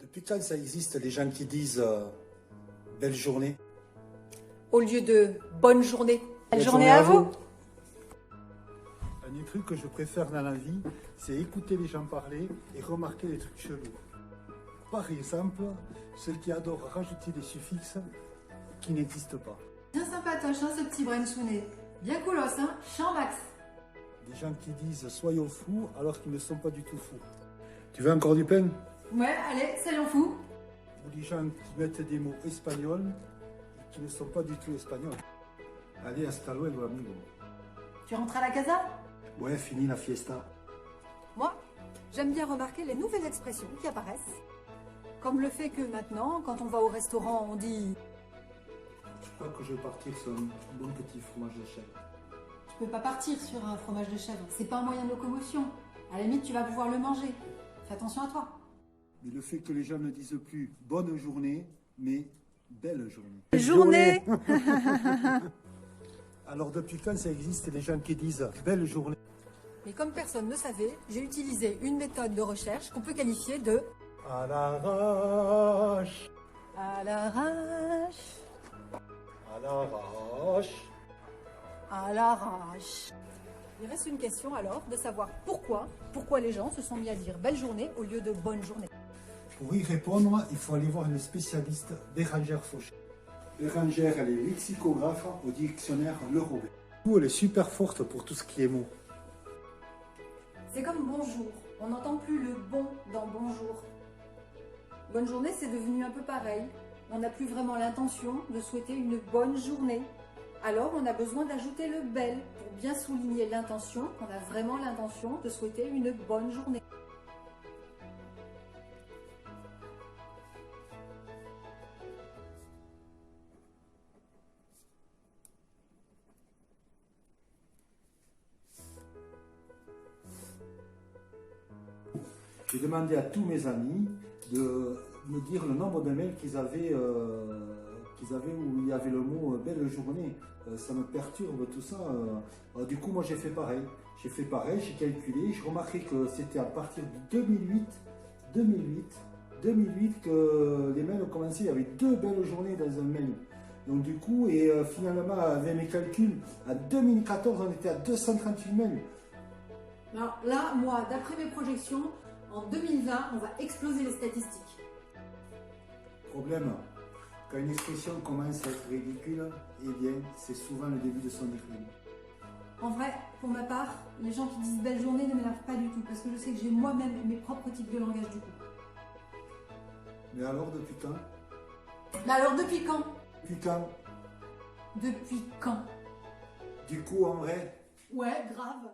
Depuis quand ça existe les gens qui disent belle journée? Au lieu de bonne journée. Belle journée à vous. Un des trucs que je préfère dans la vie, c'est écouter les gens parler et remarquer les trucs chelous. Par exemple, ceux qui adorent rajouter des suffixes qui n'existent pas. Bien sympatoche, hein, ce petit Brensounet. Bien colosse, hein, champ-max. Des gens qui disent soyons fous alors qu'ils ne sont pas du tout fous. Tu veux encore du pain? Ouais, allez, soyons fous. Ou des gens qui mettent des mots espagnols et qui ne sont pas du tout espagnols. Allez, hasta luego, amigo. Tu rentres à la casa? Ouais, fini la fiesta. Moi, j'aime bien remarquer les nouvelles expressions qui apparaissent. Comme le fait que maintenant, quand on va au restaurant, on dit Je crois que je vais partir sur un bon petit fromage de chèvre. Tu peux pas partir sur un fromage de chèvre. C'est pas un moyen de locomotion. À la limite, tu vas pouvoir le manger. Fais attention à toi. Mais le fait que les gens ne disent plus bonne journée, mais belle journée. Journée. Alors depuis quand ça existe les gens qui disent belle journée? Mais comme personne ne savait, j'ai utilisé une méthode de recherche qu'on peut qualifier de À l'arrache, à l'arrache, à l'arrache. à l'arrache. Il reste une question alors de savoir pourquoi les gens se sont mis à dire belle journée au lieu de bonne journée. Pour y répondre, il faut aller voir une spécialiste, Bérangère Fauché. Bérangère, elle est lexicographe au dictionnaire Le Robert. Elle est super forte pour tout ce qui est mots. C'est comme bonjour. On n'entend plus le bon dans bonjour. Bonne journée, c'est devenu un peu pareil. On n'a plus vraiment l'intention de souhaiter une bonne journée. Alors, on a besoin d'ajouter le belle pour bien souligner l'intention qu'on a vraiment l'intention de souhaiter une bonne journée. J'ai demandé à tous mes amis de me dire le nombre de mails qu'ils avaient où il y avait le mot belle journée. Ça me perturbe tout ça. Alors, du coup, moi j'ai fait pareil. J'ai calculé. Je remarquais que c'était à partir de 2008 que les mails ont commencé. Il y avait 2 belles journées dans un mail. Donc du coup, finalement, avec mes calculs, en 2014, on était à 238 mails. Alors là, moi, d'après mes projections, en 2020, on va exploser les statistiques. Problème, quand une expression commence à être ridicule, eh bien, c'est souvent le début de son déclin. En vrai, pour ma part, les gens qui disent belle journée ne m'énervent pas du tout parce que je sais que j'ai moi-même mes propres types de langage du coup. Mais alors, depuis quand? Mais alors, depuis quand? Depuis quand? Depuis quand? Du coup, en vrai, Ouais, grave.